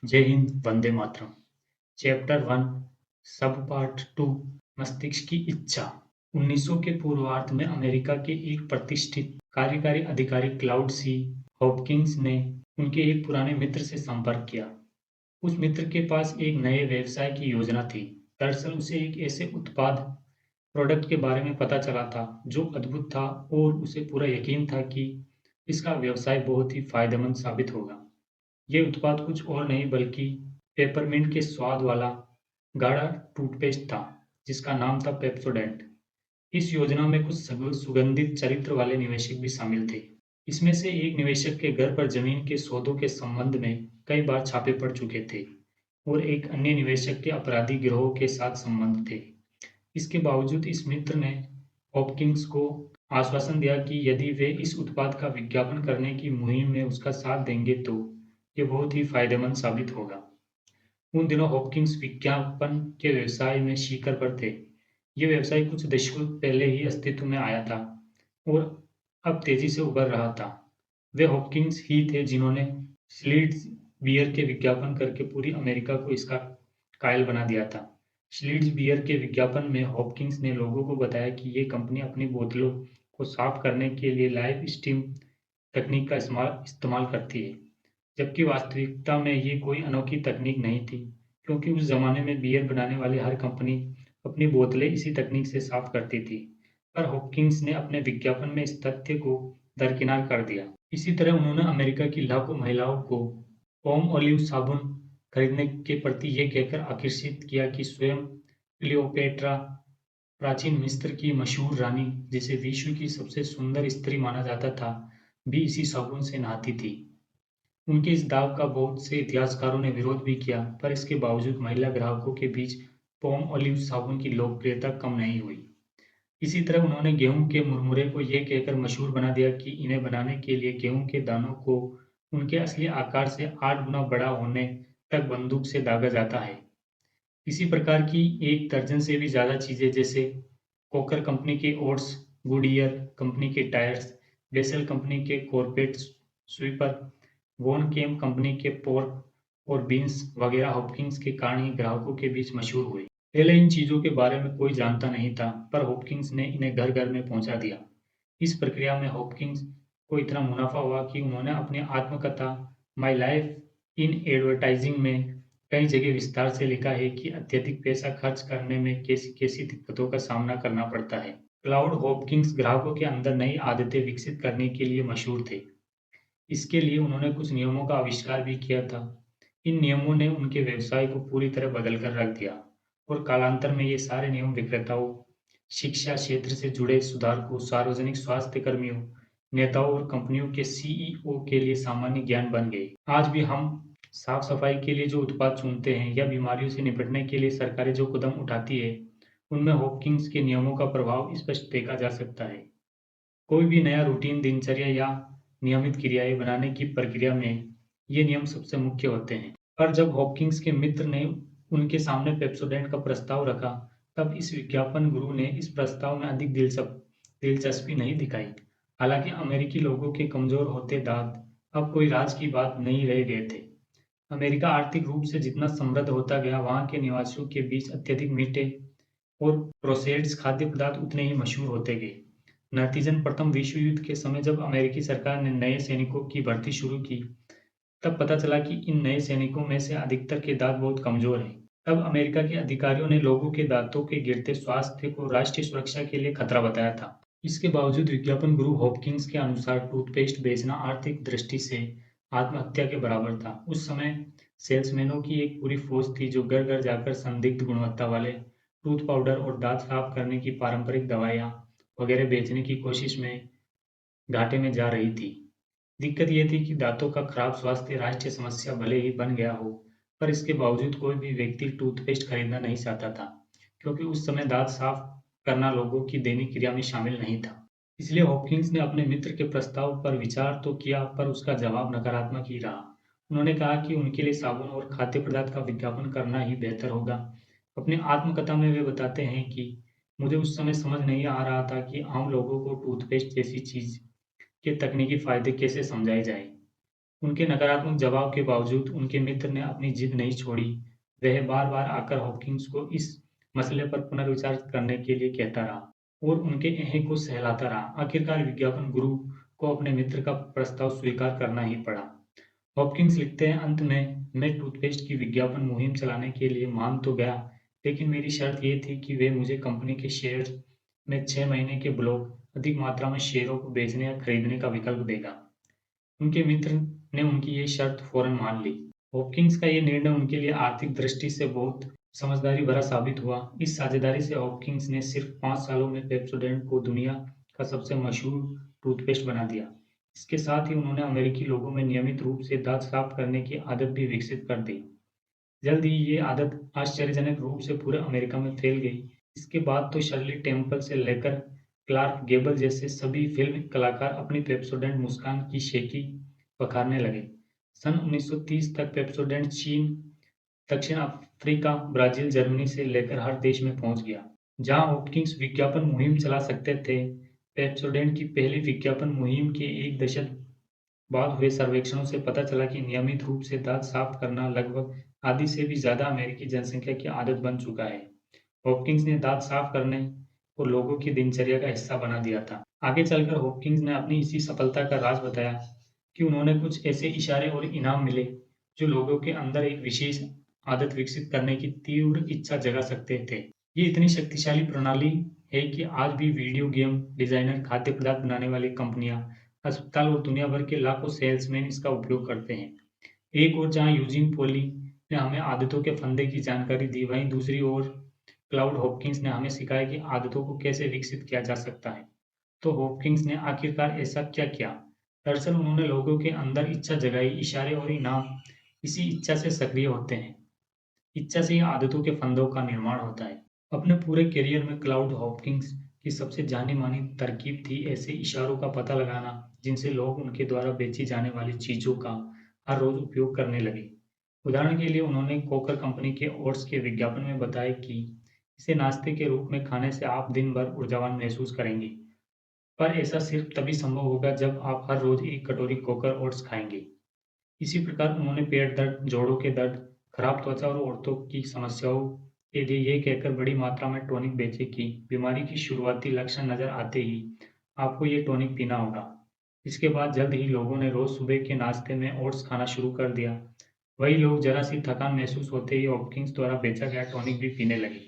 जय हिंद, वंदे मातरम। चैप्टर 1 सब पार्ट 2 मस्तिष्क की इच्छा। 1900 के पूर्वार्ध में अमेरिका के एक प्रतिष्ठित कार्यकारी अधिकारी क्लाउड सी हॉपकिंस ने उनके एक पुराने मित्र से संपर्क किया। उस मित्र के पास एक नए व्यवसाय की योजना थी। दरअसल उसे एक ऐसे उत्पाद प्रोडक्ट के बारे में पता चला था जो अद्भुत था और उसे पूरा यकीन था कि इसका व्यवसाय बहुत ही फायदेमंद साबित होगा। ये उत्पाद कुछ और नहीं बल्कि पेपरमिंट के स्वाद वाला गाढ़ा टूथपेस्ट था, जिसका नाम था पेप्सोडेंट। इस योजना में कुछ सुगंधित चरित्र वाले निवेशक भी शामिल थे। इसमें से एक निवेशक के घर पर जमीन के सौदों के संबंध में कई बार छापे पड़ चुके थे और एक अन्य निवेशक के अपराधी गिरोह के साथ संबंध थे। इसके बावजूद इस मित्र ने हॉपकिंस को आश्वासन दिया कि यदि वे इस उत्पाद का विज्ञापन करने की मुहिम में उसका साथ देंगे तो ये बहुत ही फायदेमंद साबित होगा। उन दिनों हॉपकिंस विज्ञापन के व्यवसाय में शिखर पर थे। ये व्यवसाय कुछ दशकों पहले ही अस्तित्व में आया था और अब तेजी से उभर रहा था। वे हॉपकिंस ही थे जिन्होंने स्लीट्स बियर के विज्ञापन करके पूरी अमेरिका को इसका कायल बना दिया था। स्लीट्स बियर के विज्ञापन में हॉपकिंस ने लोगों को बताया कि ये कंपनी अपनी बोतलों को साफ करने के लिए लाइव स्टीम तकनीक का इस्तेमाल करती है, जबकि वास्तविकता में ये कोई अनोखी तकनीक नहीं थी, क्योंकि उस जमाने में बियर बनाने वाली हर कंपनी अपनी बोतलें इसी तकनीक से साफ करती थी। पर हॉपकिंस ने अपने विज्ञापन में इस तथ्य को दरकिनार कर दिया। इसी तरह उन्होंने अमेरिका की लाखों महिलाओं को पाम ऑलिव साबुन खरीदने के प्रति ये कहकर आकर्षित किया कि स्वयं क्लियोपेट्रा, प्राचीन मिस्र की मशहूर रानी, जिसे विश्व की सबसे सुंदर स्त्री माना जाता था, भी इसी साबुन से नहाती थी। उनके इस दाव का बहुत से इतिहासकारों ने विरोध भी किया, पर इसके बावजूद महिला ग्राहकों के बीच पाम ऑलिव साबुन की लोकप्रियता कम नहीं हुई। इसी तरह उन्होंने गेहूं के मुरमुरे को ये कहकर मशहूर बना दिया कि इन्हें बनाने के लिए गेहूं के दानों को उनके असली आकार से 8 गुना बड़ा होने तक बंदूक से दागा जाता है। इसी प्रकार की एक दर्जन से भी ज़्यादा चीज़ें, जैसे कोकर कंपनी के ओट्स, गुडियर कंपनी के टायर्स, वेसल कंपनी के कॉर्पेट स्वीपर, वॉन केम कंपनी के पोर्क और बीन्स वगैरह हॉपकिंस के कारण ही ग्राहकों के बीच मशहूर हुए। पहले इन चीज़ों के बारे में कोई जानता नहीं था, पर हॉपकिंस ने इन्हें घर-घर में पहुंचा दिया। इस प्रक्रिया में हॉपकिंस को इतना मुनाफा हुआ कि उन्होंने अपनी आत्मकथा माई लाइफ इन एडवर्टाइजिंग में कई जगह विस्तार से लिखा है कि अत्यधिक पैसा खर्च करने में कैसी-कैसी दिक्कतों का सामना करना पड़ता है। क्लाउड हॉपकिंस ग्राहकों के अंदर नई आदतें विकसित करने के लिए मशहूर थे। इसके लिए उन्होंने कुछ नियमों का आविष्कार भी किया था। इन नियमों ने उनके व्यवसाय को पूरी तरह बदल कर रख दिया और कालांतर में ये सारे नियम विक्रेताओं, शिक्षा क्षेत्र से जुड़े सुधारकों, सार्वजनिक स्वास्थ्य कर्मियों, नेताओं और कंपनियों के सीईओ के लिए सामान्य ज्ञान बन गए। आज भी हम साफ-सफाई के लिए जो उत्पाद चुनते हैं या बीमारियों से निपटने के लिए सरकारें जो कदम उठाती है, उनमें हॉपकिंस के नियमों का प्रभाव स्पष्ट देखा जा सकता है। कोई भी नया रूटीन दिनचर्या या नियमित क्रियाएं बनाने की प्रक्रिया में ये नियम सबसे मुख्य होते हैं। पर जब हॉपकिंस के मित्र ने उनके सामने पेप्सोडेंट का प्रस्ताव रखा, तब इस विज्ञापन गुरु ने इस प्रस्ताव में अधिक दिलचस्पी नहीं दिखाई। हालांकि अमेरिकी लोगों के कमजोर होते दांत अब कोई राज की बात नहीं रह गए थे। अमेरिका आर्थिक रूप से जितना समृद्ध होता गया, वहाँ के निवासियों के बीच अत्यधिक मीठे और प्रोसेस्ड खाद्य पदार्थ उतने ही मशहूर होते गए। नतीजतन प्रथम विश्व युद्ध के समय जब अमेरिकी सरकार ने नए सैनिकों की भर्ती शुरू की, तब पता चला कि इन नए सैनिकों में से अधिकतर के दांत बहुत कमजोर हैं। तब अमेरिका के अधिकारियों ने लोगों के दांतों के गिरते स्वास्थ्य को राष्ट्रीय सुरक्षा के लिए खतरा बताया था। इसके बावजूद विज्ञापन गुरु हॉपकिंस के अनुसार टूथपेस्ट बेचना आर्थिक दृष्टि से आत्महत्या के बराबर था। उस समय सेल्समैनों की एक पूरी फौज थी जो घर-घर जाकर संदिग्ध गुणवत्ता वाले टूथ पाउडर और दांत साफ करने की पारंपरिक दवाइयाँ वगैरह बेचने की कोशिश में घाटे में जा रही थी। दिक्कत ये थी कि दांतों का खराब स्वास्थ्य राष्ट्रीय समस्या भले ही बन गया हो, पर इसके बावजूद कोई भी व्यक्ति टूथपेस्ट खरीदना नहीं चाहता था, क्योंकि उस समय दांत साफ करना लोगों की दैनिक क्रिया में शामिल नहीं था। इसलिए हॉपकिंस ने अपने मित्र के प्रस्ताव पर विचार तो किया, पर उसका जवाब नकारात्मक ही रहा। उन्होंने कहा कि उनके लिए साबुन और खाद्य पदार्थ का विज्ञापन करना ही बेहतर होगा। अपनी आत्मकथा में वे बताते हैं कि मुझे उस समय समझ नहीं आ रहा था कि आम लोगों को टूथपेस्ट जैसी चीज के तकनीकी फायदे कैसे समझाए जाएं। उनके नकारात्मक जवाब के बावजूद उनके मित्र ने अपनी जिद नहीं छोड़ी। वह बार-बार आकर हॉकिंस को इस मसले पर पुनर्विचार करने के लिए कहता रहा और उनके अहें को सहलाता रहा। आखिरकार विज्ञापन गुरु को अपने मित्र का प्रस्ताव स्वीकार करना ही पड़ा। हॉपकिंस लिखते हैं, अंत में मैं टूथपेस्ट की विज्ञापन मुहिम चलाने के लिए मान तो गया, लेकिन मेरी शर्त ये थी कि वे मुझे कंपनी के शेयर में 6 महीने के ब्लॉक, अधिक मात्रा में शेयरों को बेचने या खरीदने का विकल्प देगा। उनके मित्र ने उनकी ये शर्त फौरन मान ली। हॉपकिंस का ये निर्णय उनके लिए आर्थिक दृष्टि से बहुत समझदारी भरा साबित हुआ। इस साझेदारी से हॉपकिंस ने सिर्फ 5 सालों में पेप्सोडेंट को दुनिया का सबसे मशहूर टूथपेस्ट बना दिया। इसके साथ ही उन्होंने अमेरिकी लोगों में नियमित रूप से दांत साफ करने की आदत भी विकसित कर दी। जल्द ही ये आदत आश्चर्यजनक रूप से पूरे अमेरिका में फैल गई। इसके बाद तो शर्ली टेम्पल से लेकर क्लार्क गेबल जैसे सभी फिल्म कलाकार अपनी पेप्सोडेंट मुस्कान की शेखी पखारने लगे। सन 1930 तक पेप्सोडेंट चीन, दक्षिण अफ्रीका, ब्राजील, जर्मनी से लेकर हर देश में पहुंच गया। जहां हॉपकिंस विज्ञापन मुहिम चला सकते थे, पेप्सोडेंट की पहली विज्ञापन मुहिम के एक दशक बाद हुए सर्वेक्षणों से पता चला कि नियमित रूप से दांत साफ करना लगभग आधी से भी ज्यादा अमेरिकी जनसंख्या की आदत बन चुका है। हॉपकिंस ने दांत साफ करने को लोगों की दिनचर्या का हिस्सा बना दिया था। आगे चलकर हॉपकिंस ने अपनी इसी सफलता का राज बताया कि उन्होंने कुछ ऐसे इशारे और इनाम मिले जो लोगों के अंदर एक विशेष आदत विकसित करने की तीव्र इच्छा जगा सकते थे। ये इतनी शक्तिशाली प्रणाली है कि आज भी वीडियो गेम डिजाइनर, खाद्य पदार्थ बनाने वाली कंपनियां, अस्पताल और दुनिया भर के लाखों सेल्समैन इसका उपयोग करते हैं। एक ओर जहां यूजीन पॉली ने हमें आदतों के फंदे की जानकारी दी, वहीं दूसरी ओर क्लाउड हॉपकिंस ने हमें सिखाया कि आदतों को कैसे विकसित किया जा सकता है। तो हॉपकिंस ने आखिरकार ऐसा क्या किया? दरअसल उन्होंने लोगों के अंदर इच्छा जगाई। इशारे और इनाम इसी इच्छा से सक्रिय होते हैं। इच्छा से ही आदतों के फंदों का निर्माण होता है। अपने पूरे करियर में क्लाउड हॉपकिंस की सबसे जानी-मानी तरकीब थी ऐसे इशारों का पता लगाना, जिनसे लोग उनके द्वारा बेची जाने वाली चीज़ों का हर रोज़ उपयोग करने लगे। उदाहरण के लिए उन्होंने कोकर कंपनी के ओट्स के विज्ञापन में बताया कि इसे नाश्ते के रूप में खाने से आप दिन भर ऊर्जावान महसूस करेंगे। पर ऐसा सिर्फ तभी संभव होगा जब आप हर रोज़ एक कटोरी कोकर ओट्स खाएँगे। इसी प्रकार उन्होंने पेट दर्द, जोड़ों के दर्द, खराब त्वचा और औरतों की समस्याओं के लिए ये कहकर बड़ी मात्रा में टॉनिक बेचे कि बीमारी की शुरुआती लक्षण नजर आते ही आपको ये टॉनिक पीना होगा। इसके बाद जल्द ही लोगों ने रोज सुबह के नाश्ते में ओट्स खाना शुरू कर दिया। वही लोग जरा सी थकान महसूस होते ही हॉपकिंस द्वारा बेचा गया टॉनिक भी पीने लगे,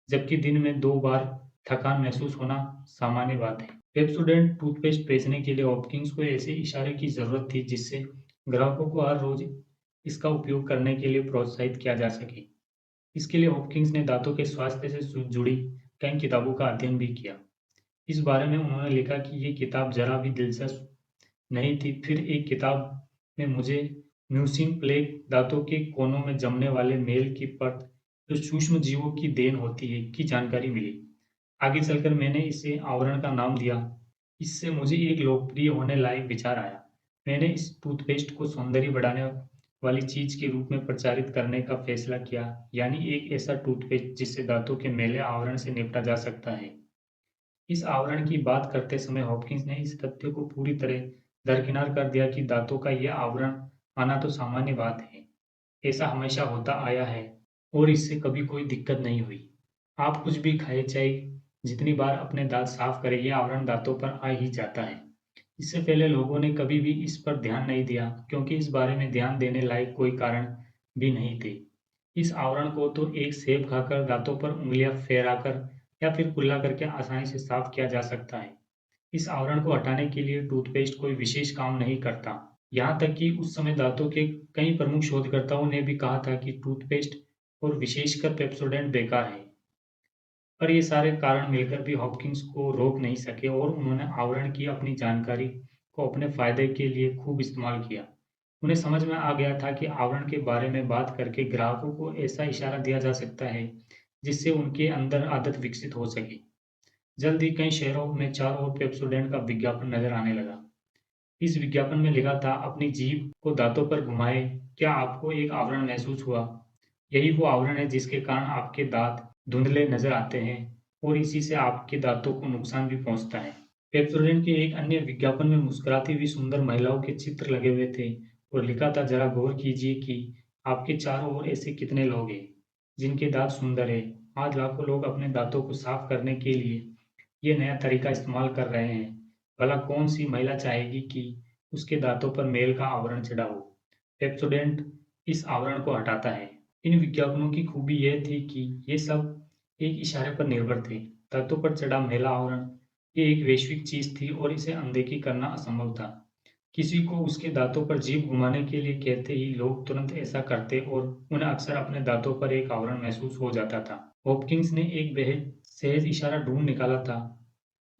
जबकि दिन में 2 बार थकान महसूस होना सामान्य बात है। पेप्सोडेंट टूथपेस्ट बेचने के लिए हॉपकिंस को ऐसे इशारे की जरूरत थी जिससे ग्राहकों को हर रोज इसका उपयोग करने के लिए प्रोत्साहित किया जा सके। इसके लिए हॉपकिंस ने दांतों के स्वास्थ्य से जुड़ी कई किताबों का अध्ययन भी किया। इस बारे में उन्होंने लिखा कि ये किताब जरा भी दिलचस्प नहीं थी। फिर एक किताब में मुझे म्यूसिन प्लेग, दांतों के कोनों में जमने वाले मेल की परत जो सूक्ष्म जीवों की देन होती है, की जानकारी मिली। आगे चलकर मैंने इसे आवरण का नाम दिया। इससे मुझे एक लोकप्रिय होने लायक विचार आया। मैंने इस टूथपेस्ट को सौंदर्य बढ़ाने वाली चीज के रूप में प्रचारित करने का फैसला किया, यानी एक ऐसा टूथपेस्ट जिससे दांतों के मैले आवरण से निपटा जा सकता है। इस आवरण की बात करते समय हॉपकिंस ने इस तथ्य को पूरी तरह दरकिनार कर दिया कि दांतों का यह आवरण आना तो सामान्य बात है। ऐसा हमेशा होता आया है और इससे कभी कोई दिक्कत नहीं हुई। आप कुछ भी खाएं, चाहे जितनी बार अपने दांत साफ करें, यह आवरण दांतों पर आ ही जाता है। इससे पहले लोगों ने कभी भी इस पर ध्यान नहीं दिया, क्योंकि इस बारे में ध्यान देने लायक कोई कारण भी नहीं थे। इस आवरण को तो एक सेब खाकर, दांतों पर उँगलियाँ फेराकर या फिर कुल्ला करके आसानी से साफ किया जा सकता है। इस आवरण को हटाने के लिए टूथपेस्ट कोई विशेष काम नहीं करता। यहाँ तक कि उस समय दांतों के कई प्रमुख शोधकर्ताओं ने भी कहा था कि टूथपेस्ट और विशेषकर पेप्सोडेंट बेकार है। पर ये सारे कारण मिलकर भी हॉपकिंस को रोक नहीं सके और उन्होंने आवरण की अपनी जानकारी को अपने फायदे के लिए खूब इस्तेमाल किया। उन्हें समझ में आ गया था कि आवरण के बारे में बात करके ग्राहकों को ऐसा इशारा दिया जा सकता है जिससे उनके अंदर आदत विकसित हो सके। जल्द ही कई शहरों में चारों ओर पेप्सोडेंट का विज्ञापन नजर आने लगा। इस विज्ञापन में लिखा था, अपनी जीभ को दांतों पर घुमाएं, क्या आपको एक आवरण महसूस हुआ? यही वो आवरण है जिसके कारण आपके दांत धुंधले नजर आते हैं और इसी से आपके दांतों को नुकसान भी पहुंचता है। पेप्सोडेंट के एक अन्य विज्ञापन में मुस्कुराती हुई सुंदर महिलाओं के चित्र लगे हुए थे और लिखा था, जरा गौर कीजिए कि आपके चारों ओर ऐसे कितने लोग हैं जिनके दांत सुंदर है। आज लाखों लोग अपने दांतों को साफ करने के लिए ये नया तरीका इस्तेमाल कर रहे हैं। भला कौन सी महिला चाहेगी कि उसके दांतों पर मेल का आवरण चढ़ा हो? पेप्सोडेंट इस आवरण को हटाता है। इन विज्ञापनों की खूबी यह थी कि ये सब एक इशारे पर निर्भर थे। दांतों पर चढ़ा मेला आवरण ये एक वैश्विक चीज थी और इसे अनदेखी करना असंभव था। किसी को उसके दांतों पर जीभ घुमाने के लिए कहते ही लोग तुरंत ऐसा करते और उन्हें अक्सर अपने दांतों पर एक आवरण महसूस हो जाता था। हॉपकिंस ने एक बेहद सहज इशारा ढूंढ निकाला था।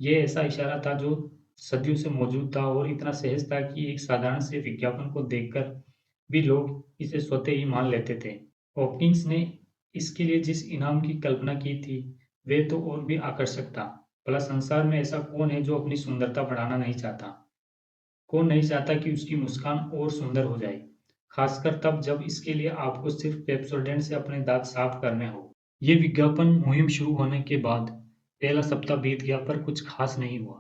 ये ऐसा इशारा था जो सदियों से मौजूद था और इतना सहज था कि एक साधारण से विज्ञापन को देखकर भी लोग इसे स्वतः ही मान लेते थे। हॉपकिंस ने इसके लिए जिस इनाम की कल्पना की थी, वे तो और भी आकर्षक था। भला संसार में ऐसा कौन है जो अपनी सुंदरता बढ़ाना नहीं चाहता? कौन नहीं चाहता कि उसकी मुस्कान और सुंदर हो जाए, खासकर तब जब इसके लिए आपको सिर्फ पेप्सोडेंट से अपने दांत साफ करने हो। ये विज्ञापन मुहिम शुरू होने के बाद पहला सप्ताह बीत गया पर कुछ खास नहीं हुआ।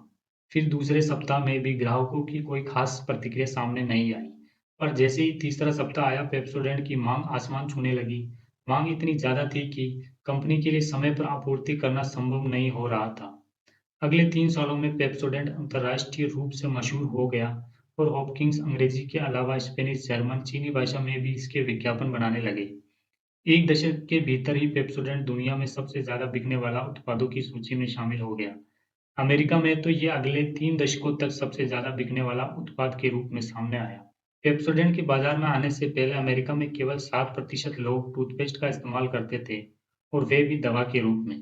फिर दूसरे सप्ताह में भी ग्राहकों की कोई खास प्रतिक्रिया सामने नहीं आई। पर जैसे ही तीसरा सप्ताह आया, पेप्सोडेंट की मांग आसमान छूने लगी। मांग इतनी ज्यादा थी कि कंपनी के लिए समय पर आपूर्ति करना संभव नहीं हो रहा था। अगले 3 सालों में पेप्सोडेंट अंतर्राष्ट्रीय रूप से मशहूर हो गया और हॉपकिंस अंग्रेजी के अलावा स्पेनिश, जर्मन, चीनी भाषा में भी इसके विज्ञापन बनाने लगे। एक दशक के भीतर ही पेप्सोडेंट दुनिया में सबसे ज्यादा बिकने वाला उत्पादों की सूची में शामिल हो गया। अमेरिका में तो ये अगले 3 दशकों तक सबसे ज्यादा बिकने वाला उत्पाद के रूप में सामने आया। पेप्सोडेंट के बाजार में आने से पहले अमेरिका में केवल 7% लोग टूथपेस्ट का इस्तेमाल करते थे, और वे भी दवा के रूप में।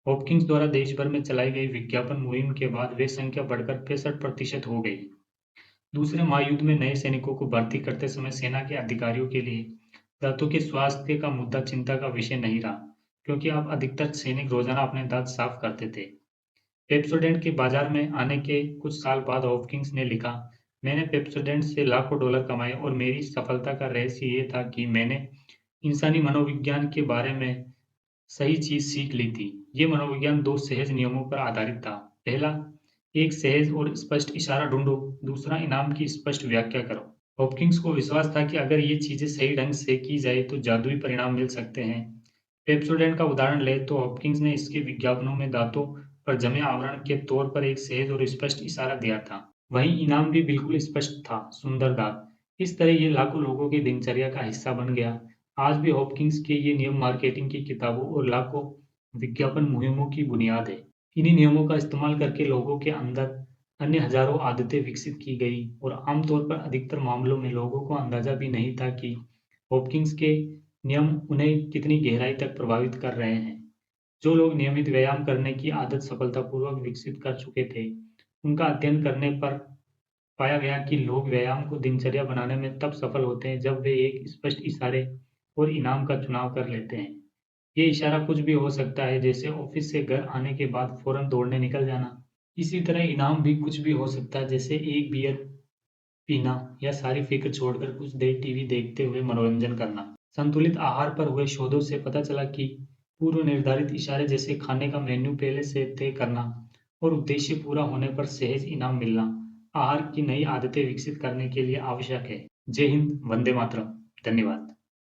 हॉपकिंस द्वारा देश भर में चलाई गई विज्ञापन मुहिम के बाद वे संख्या बढ़कर 65% हो गई। दूसरे महायुद्ध में नए सैनिकों को भर्ती करते समय सेना के अधिकारियों के लिए दांतों के स्वास्थ्य का मुद्दा चिंता का विषय नहीं रहा, क्योंकि अब अधिकतर सैनिक रोजाना अपने दांत साफ करते थे। पेप्सोडेंट के बाजार में आने के कुछ साल बाद हॉपकिंस ने लिखा, मैंने पेप्सोडेंट से लाखों डॉलर कमाए और मेरी सफलता का रहस्य ये था कि मैंने इंसानी मनोविज्ञान के बारे में सही चीज सीख ली थी। ये मनोविज्ञान 2 सहज नियमों पर आधारित था। पहला, एक सहज और स्पष्ट इशारा ढूंढो। दूसरा, इनाम की स्पष्ट व्याख्या करो। हॉपकिंस को विश्वास था कि अगर ये चीजें सही ढंग से की जाए तो जादुई परिणाम मिल सकते हैं। पेप्सोडेंट का उदाहरण लें तो हॉपकिंस ने इसके विज्ञापनों में दांतों पर जमे आवरण के तौर पर एक सहज और स्पष्ट इशारा दिया था। वहीं इनाम भी बिल्कुल स्पष्ट था, सुंदर दांत। इस तरह ये लाखों लोगों की दिनचर्या का हिस्सा बन गया। आज भी हॉपकिंस के ये नियम मार्केटिंग की किताबों और लाखों विज्ञापन मुहिमों की बुनियाद है। इन्हीं नियमों का इस्तेमाल करके लोगों के अंदर अन्य हजारों आदतें विकसित की गई और आमतौर पर अधिकतर मामलों में लोगों को अंदाजा भी नहीं था कि हॉपकिंस के नियम उन्हें कितनी गहराई तक प्रभावित कर रहे हैं। जो लोग नियमित व्यायाम करने की आदत सफलतापूर्वक विकसित कर चुके थे, उनका अध्ययन करने पर पाया गया कि लोग व्यायाम को दिनचर्या बनाने में तब सफल होते हैं जब वे एक स्पष्ट इशारे और इनाम का चुनाव कर लेते हैं। ये इशारा कुछ भी हो सकता है, जैसे ऑफिस से घर आने के बाद फौरन दौड़ने निकल जाना। इसी तरह इनाम भी कुछ भी हो सकता है, जैसे एक बियर पीना या सारी फिक्र छोड़कर कुछ देर टीवी देखते हुए मनोरंजन करना। संतुलित आहार पर हुए शोधों से पता चला कि पूर्व निर्धारित इशारे जैसे खाने का मेन्यू पहले से तय करना और उद्देश्य पूरा होने पर सहज इनाम मिलना आहार की नई आदतें विकसित करने के लिए आवश्यक है। जय हिंद, वंदे मातरम। धन्यवाद।